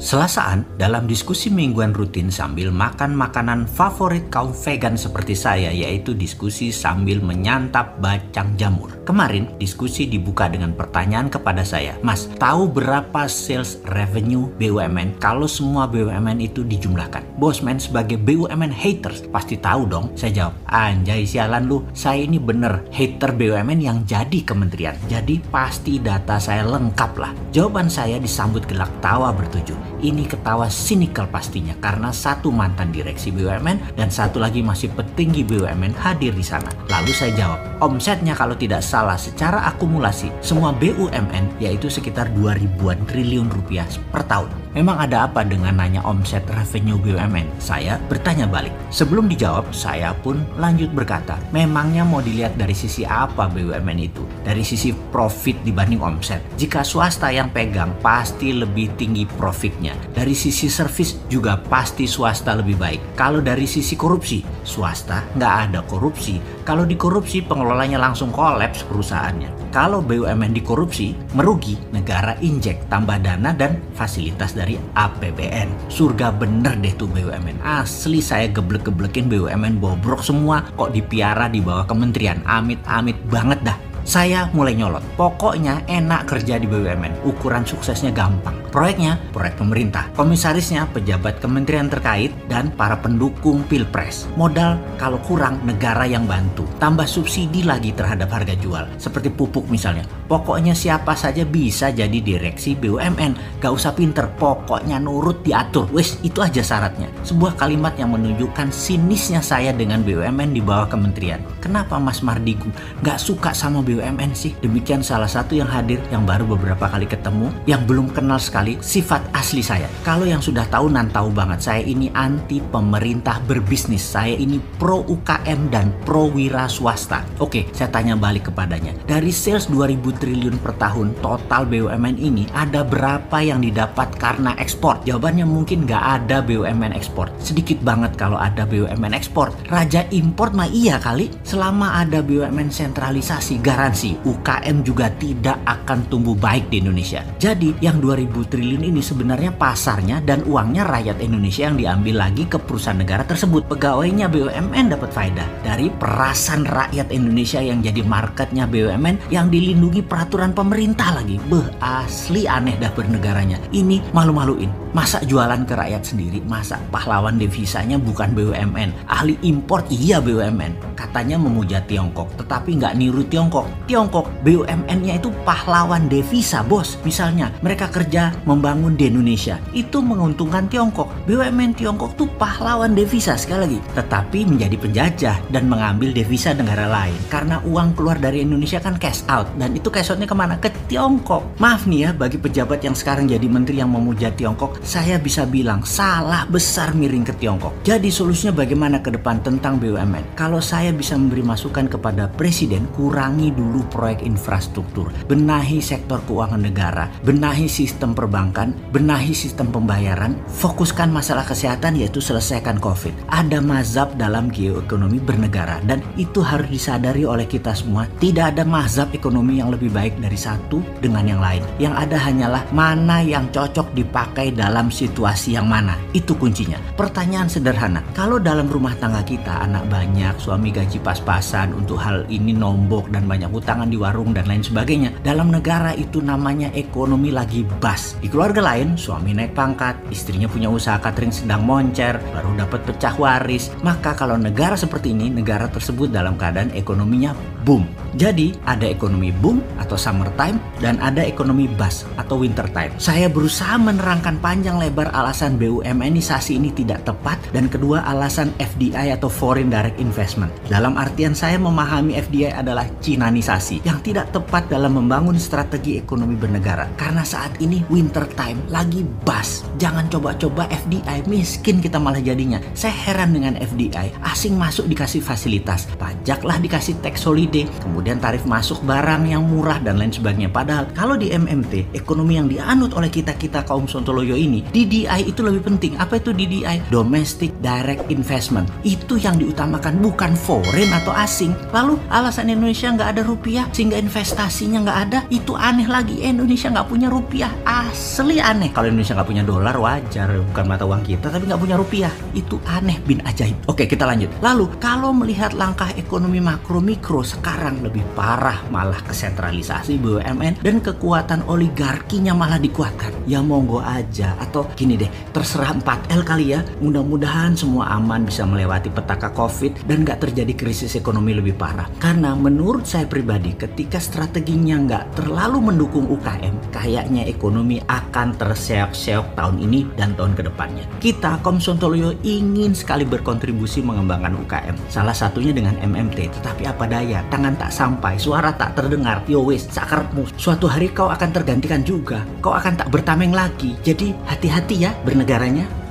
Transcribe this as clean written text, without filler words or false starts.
Selasaan dalam diskusi mingguan rutin sambil makan makanan favorit kaum vegan seperti saya, yaitu diskusi sambil menyantap bacang jamur. Kemarin diskusi dibuka dengan pertanyaan kepada saya, Mas, tahu berapa sales revenue BUMN kalau semua BUMN itu dijumlahkan? Bosman sebagai BUMN haters pasti tahu dong. Saya jawab, anjay sialan lu, saya ini bener hater BUMN yang jadi kementerian. Jadi pasti data saya lengkap lah. Jawaban saya disambut gelak tawa bertujuh. Ini ketawa sinikal pastinya karena satu mantan direksi BUMN dan satu lagi masih petinggi BUMN hadir di sana. Lalu saya jawab, omsetnya kalau tidak salah secara akumulasi semua BUMN yaitu sekitar 2.000-an triliun rupiah per tahun. Memang ada apa dengan nanya omset revenue BUMN? Saya bertanya balik. Sebelum dijawab, saya pun lanjut berkata, memangnya mau dilihat dari sisi apa BUMN itu? Dari sisi profit dibanding omset. Jika swasta yang pegang, pasti lebih tinggi profitnya. Dari sisi servis juga pasti swasta lebih baik. Kalau dari sisi korupsi, swasta nggak ada korupsi. Kalau dikorupsi, pengelolanya langsung kolaps perusahaannya. Kalau BUMN dikorupsi, merugi, negara injek, tambah dana dan fasilitas dari APBN. Surga bener deh tuh BUMN. Asli saya geblek-geblekin BUMN bobrok semua kok dipiara di bawah kementerian. Amit-amit banget dah. Saya mulai nyolot. Pokoknya enak kerja di BUMN. Ukuran suksesnya gampang. Proyeknya, proyek pemerintah. Komisarisnya, pejabat kementerian terkait dan para pendukung pilpres. Modal kalau kurang, negara yang bantu. Tambah subsidi lagi terhadap harga jual. Seperti pupuk misalnya. Pokoknya siapa saja bisa jadi direksi BUMN. Gak usah pinter, pokoknya nurut diatur. Wes, itu aja syaratnya. Sebuah kalimat yang menunjukkan sinisnya saya dengan BUMN di bawah kementerian. Kenapa Mas Mardigu gak suka sama BUMN sih? Demikian salah satu yang hadir yang baru beberapa kali ketemu, yang belum kenal sekali sifat asli saya. Kalau yang sudah tahu nan tahu banget, saya ini anti pemerintah berbisnis. Saya ini pro UKM dan pro wira swasta. Oke, saya tanya balik kepadanya. Dari sales 2.000 triliun per tahun total BUMN ini, ada berapa yang didapat karena ekspor? Jawabannya mungkin nggak ada BUMN ekspor. Sedikit banget kalau ada BUMN ekspor. Raja import mah iya kali. Selama ada BUMN sentralisasi, garansi UKM juga tidak akan tumbuh baik di Indonesia. Jadi yang 2.000 triliun ini sebenarnya pasarnya dan uangnya rakyat Indonesia yang diambil lagi ke perusahaan negara tersebut. Pegawainya BUMN dapat faedah dari perasan rakyat Indonesia yang jadi marketnya BUMN yang dilindungi peraturan pemerintah lagi. Asli aneh dah bernegaranya. Ini malu-maluin. Masa jualan ke rakyat sendiri? Masa pahlawan devisanya bukan BUMN? Ahli import iya BUMN. Katanya memuja Tiongkok, tetapi nggak niru Tiongkok. Tiongkok BUMN-nya itu pahlawan devisa, bos. Misalnya mereka kerja membangun di Indonesia, itu menguntungkan Tiongkok. BUMN Tiongkok tuh pahlawan devisa sekali lagi, tetapi menjadi penjajah dan mengambil devisa negara lain. Karena uang keluar dari Indonesia kan cash out, dan itu cash outnya kemana? Ke Tiongkok. Maaf nih ya, bagi pejabat yang sekarang jadi menteri yang memuja Tiongkok, saya bisa bilang salah besar miring ke Tiongkok. Jadi solusinya bagaimana ke depan tentang BUMN? Kalau saya bisa memberi masukan kepada Presiden, kurangi dulu proyek infrastruktur, benahi sektor keuangan negara, benahi sistem perbankan, benahi sistem pembayaran, fokuskan masalah kesehatan yaitu selesaikan COVID. Ada mazhab dalam geoekonomi bernegara dan itu harus disadari oleh kita semua. Tidak ada mazhab ekonomi yang lebih baik dari satu dengan yang lain. Yang ada hanyalah mana yang cocok dipakai dalam situasi yang mana. Itu kuncinya. Pertanyaan sederhana, kalau dalam rumah tangga kita anak banyak, suami gaji pas-pasan, untuk hal ini nombok dan banyak utangan di warung dan lain sebagainya, dalam negara itu namanya ekonomi lagi bas. Di keluarga lain, suami naik pangkat, istrinya punya usaha catering sedang moncer, baru dapat pecah waris. Maka kalau negara seperti ini, negara tersebut dalam keadaan ekonominya boom. Jadi ada ekonomi boom atau summertime dan ada ekonomi bust atau winter time. Saya berusaha menerangkan panjang lebar alasan BUMNisasi ini tidak tepat, dan kedua alasan FDI atau Foreign Direct Investment. Dalam artian saya memahami FDI adalah Cinanisasi yang tidak tepat dalam membangun strategi ekonomi bernegara. Karena saat ini winter time lagi bust. Jangan coba-coba FDI, miskin kita malah jadinya. Saya heran dengan FDI. Asing masuk dikasih fasilitas, pajaklah dikasih tax holiday, kemudian tarif masuk barang yang murah dan lain sebagainya. Padahal kalau di MMT, ekonomi yang dianut oleh kita kaum Sontoloyo ini, DDI itu lebih penting. Apa itu DDI? Domestic Direct Investment. Itu yang diutamakan, bukan foreign atau asing. Lalu alasan Indonesia nggak ada rupiah sehingga investasinya nggak ada, itu aneh lagi. Indonesia nggak punya rupiah, asli aneh. Kalau Indonesia nggak punya dolar wajar, bukan mata uang kita, tapi nggak punya rupiah. Itu aneh bin ajaib. Oke, kita lanjut. Lalu, kalau melihat langkah ekonomi makro mikro sekarang lebih parah, malah kesentralisasi BUMN dan kekuatan oligarkinya malah dikuatkan. Ya monggo aja. Atau gini deh, terserah 4L kali ya. Mudah-mudahan semua aman bisa melewati petaka COVID dan nggak terjadi krisis ekonomi lebih parah. Karena menurut saya pribadi, ketika strateginya nggak terlalu mendukung UKM, kayaknya ekonomi akan terseok-seok tahun ini dan tahun kedepannya. Kita Komsontoloyo ingin sekali berkontribusi mengembangkan UKM. Salah satunya dengan MMT, tetapi apa daya, tangan tak sampai, suara tak terdengar. Yo wis, sakarepmu. Suatu hari kau akan tergantikan juga. Kau akan tak bertameng lagi. Jadi hati-hati ya bernegaranya.